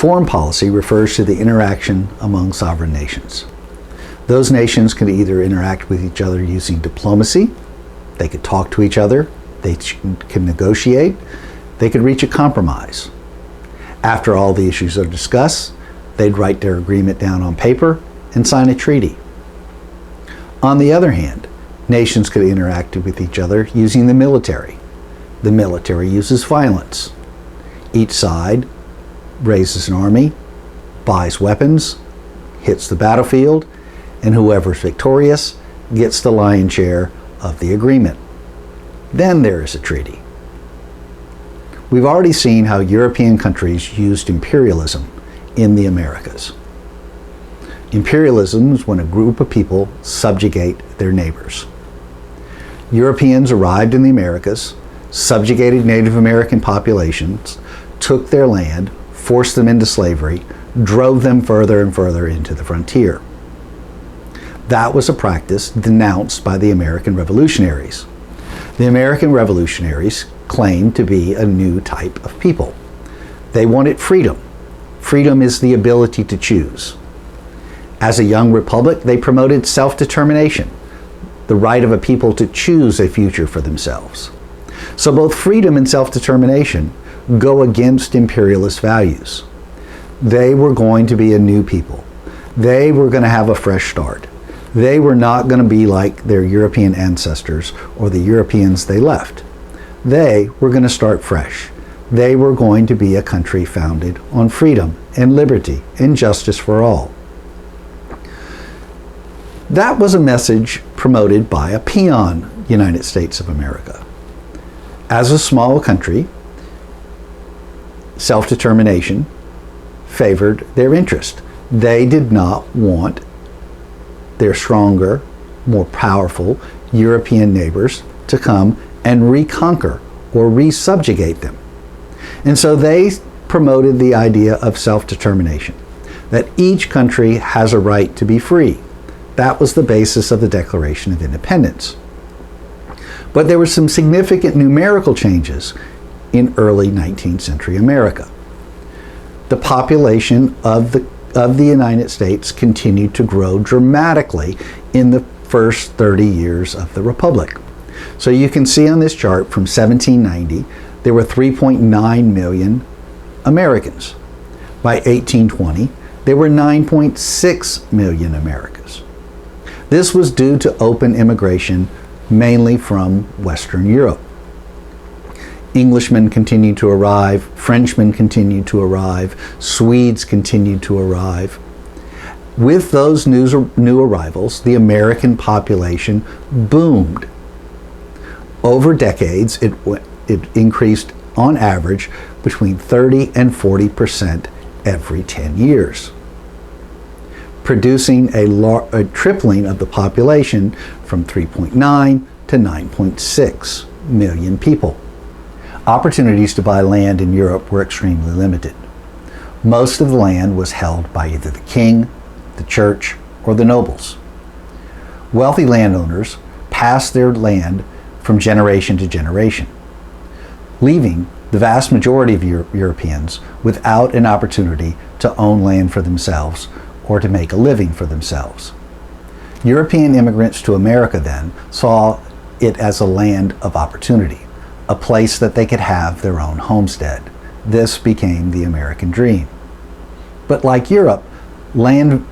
Foreign policy refers to the interaction among sovereign nations. Those nations can either interact with each other using diplomacy, they could talk to each other, they can negotiate, they could reach a compromise. After all the issues are discussed, they'd write their agreement down on paper and sign a treaty. On the other hand, nations could interact with each other using the military. The military uses violence. Each side raises an army, buys weapons, hits the battlefield, and whoever's victorious gets the lion's share of the agreement. Then there is a treaty. We've already seen how European countries used imperialism in the Americas. Imperialism is when a group of people subjugate their neighbors. Europeans arrived in the Americas, subjugated Native American populations, took their land, forced them into slavery, drove them further and further into the frontier. That was a practice denounced by the American revolutionaries. The American revolutionaries claimed to be a new type of people. They wanted freedom. Freedom is the ability to choose. As a young republic, they promoted self-determination, the right of a people to choose a future for themselves. So both freedom and self-determination go against imperialist values. They were going to be a new people. They were going to have a fresh start. They were not going to be like their European ancestors or the Europeans they left. They were going to start fresh. They were going to be a country founded on freedom and liberty and justice for all. That was a message promoted by a peon United States of America. As a small country, self-determination favored their interest. They did not want their stronger, more powerful European neighbors to come and reconquer or resubjugate them. And so they promoted the idea of self-determination, that each country has a right to be free. That was the basis of the Declaration of Independence. But there were some significant numerical changes in early 19th century America. The population of the United States continued to grow dramatically in the first 30 years of the Republic. So you can see on this chart from 1790, there were 3.9 million Americans. By 1820, there were 9.6 million Americans. This was due to open immigration, mainly from Western Europe. Englishmen continued to arrive, Frenchmen continued to arrive, Swedes continued to arrive. With those new arrivals, the American population boomed. Over decades, it increased on average between 30 and 40% every 10 years, producing a tripling of the population from 3.9 to 9.6 million people. Opportunities to buy land in Europe were extremely limited. Most of the land was held by either the king, the church, or the nobles. Wealthy landowners passed their land from generation to generation, leaving the vast majority of Europeans without an opportunity to own land for themselves or to make a living for themselves. European immigrants to America then saw it as a land of opportunity, a place that they could have their own homestead. This became the American dream. But like Europe, land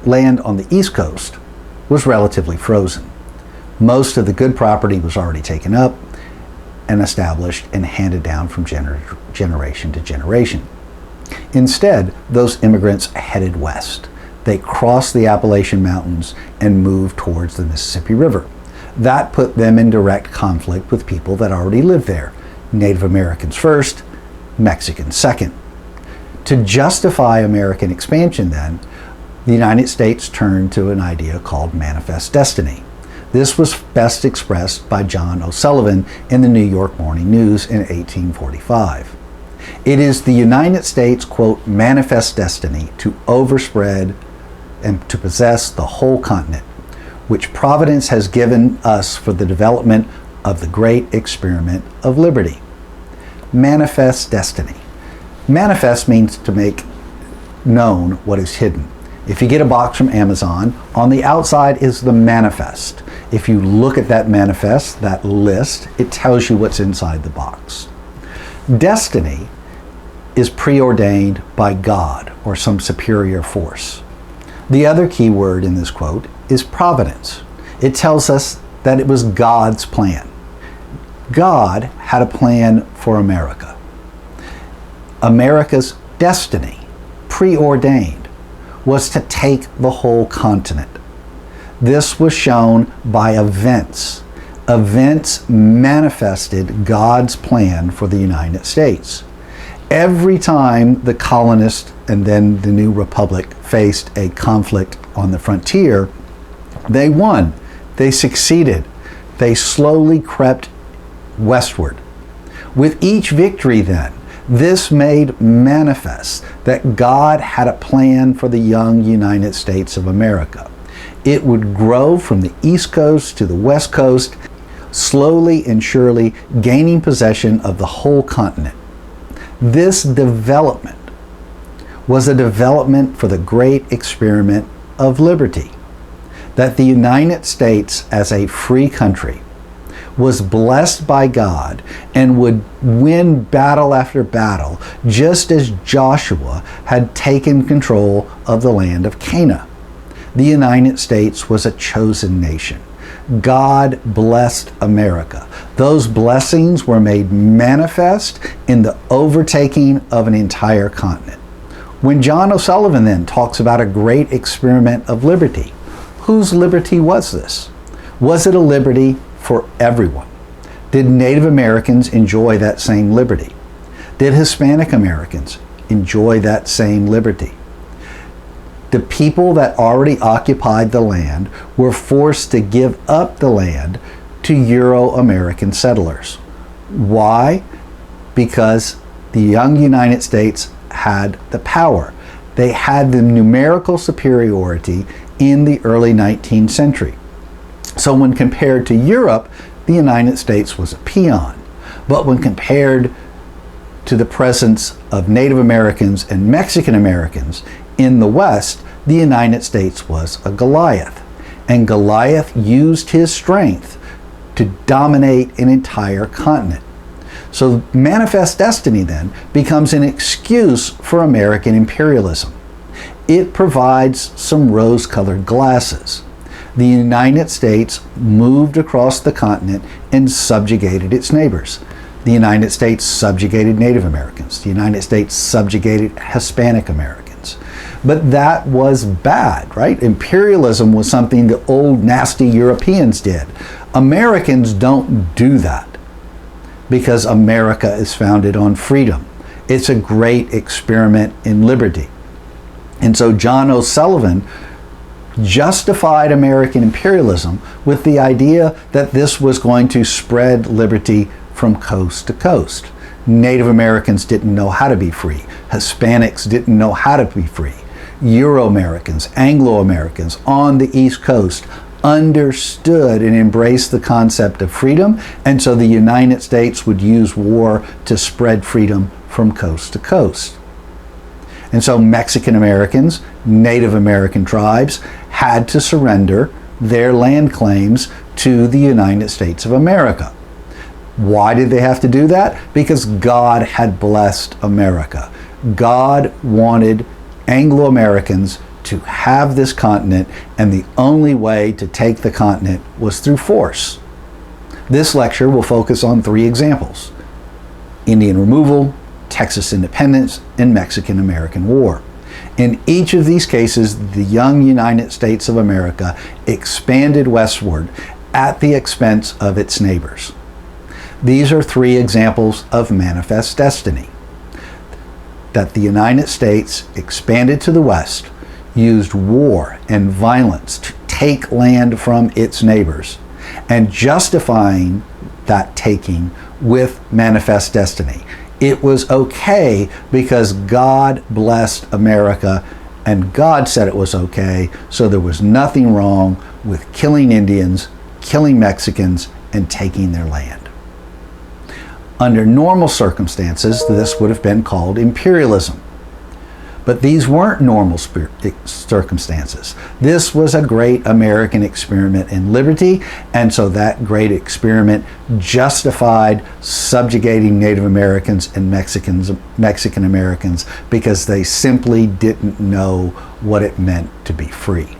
on the East Coast was relatively frozen. Most of the good property was already taken up and established and handed down from generation to generation. Instead, those immigrants headed west. They crossed the Appalachian Mountains and moved towards the Mississippi River. That put them in direct conflict with people that already lived there. Native Americans first, Mexicans second. To justify American expansion then, the United States turned to an idea called manifest destiny. This was best expressed by John O'Sullivan in the New York Morning News in 1845. It is the United States, quote, manifest destiny to overspread and to possess the whole continent, which Providence has given us for the development of the great experiment of liberty. Manifest destiny. Manifest means to make known what is hidden. If you get a box from Amazon, on the outside is the manifest. If you look at that manifest, that list, it tells you what's inside the box. Destiny is preordained by God or some superior force. The other key word in this quote is providence. It tells us that it was God's plan. God had a plan for America. America's destiny, preordained, was to take the whole continent. This was shown by events. Events manifested God's plan for the United States. Every time the colonists and then the new republic faced a conflict on the frontier, they won. They succeeded. They slowly crept westward. With each victory then, this made manifest that God had a plan for the young United States of America. It would grow from the East Coast to the West Coast, slowly and surely gaining possession of the whole continent. This development was a development for the great experiment of liberty, that the United States as a free country was blessed by God and would win battle after battle, just as Joshua had taken control of the land of Canaan. The United States was a chosen nation. God blessed America. Those blessings were made manifest in the overtaking of an entire continent. When John O'Sullivan then talks about a great experiment of liberty, whose liberty was this? Was it a liberty for everyone? Did Native Americans enjoy that same liberty? Did Hispanic Americans enjoy that same liberty? The people that already occupied the land were forced to give up the land to Euro-American settlers. Why? Because the young United States had the power. They had the numerical superiority in the early 19th century. So when compared to Europe, the United States was a peon. But when compared to the presence of Native Americans and Mexican Americans in the West, the United States was a Goliath. And Goliath used his strength to dominate an entire continent. So manifest destiny then becomes an excuse for American imperialism. It provides some rose-colored glasses. The United States moved across the continent and subjugated its neighbors. The United States subjugated Native Americans. The United States subjugated Hispanic Americans. But that was bad, right? Imperialism was something the old nasty Europeans did. Americans don't do that because America is founded on freedom. It's a great experiment in liberty. And so John O'Sullivan justified American imperialism with the idea that this was going to spread liberty from coast to coast. Native Americans didn't know how to be free. Hispanics didn't know how to be free. Euro-Americans, Anglo-Americans on the East Coast understood and embraced the concept of freedom, and so the United States would use war to spread freedom from coast to coast. And so Mexican Americans, Native American tribes, had to surrender their land claims to the United States of America. Why did they have to do that? Because God had blessed America. God wanted Anglo-Americans to have this continent, and the only way to take the continent was through force. This lecture will focus on 3 examples: Indian removal, Texas independence, and Mexican-American War. In each of these cases, the young United States of America expanded westward at the expense of its neighbors. These are 3 examples of manifest destiny. That the United States expanded to the west, used war and violence to take land from its neighbors, and justifying that taking with manifest destiny. It was okay because God blessed America and God said it was okay, so there was nothing wrong with killing Indians, killing Mexicans, and taking their land. Under normal circumstances, this would have been called imperialism. But these weren't normal circumstances. This was a great American experiment in liberty, and so that great experiment justified subjugating Native Americans and Mexican Americans because they simply didn't know what it meant to be free.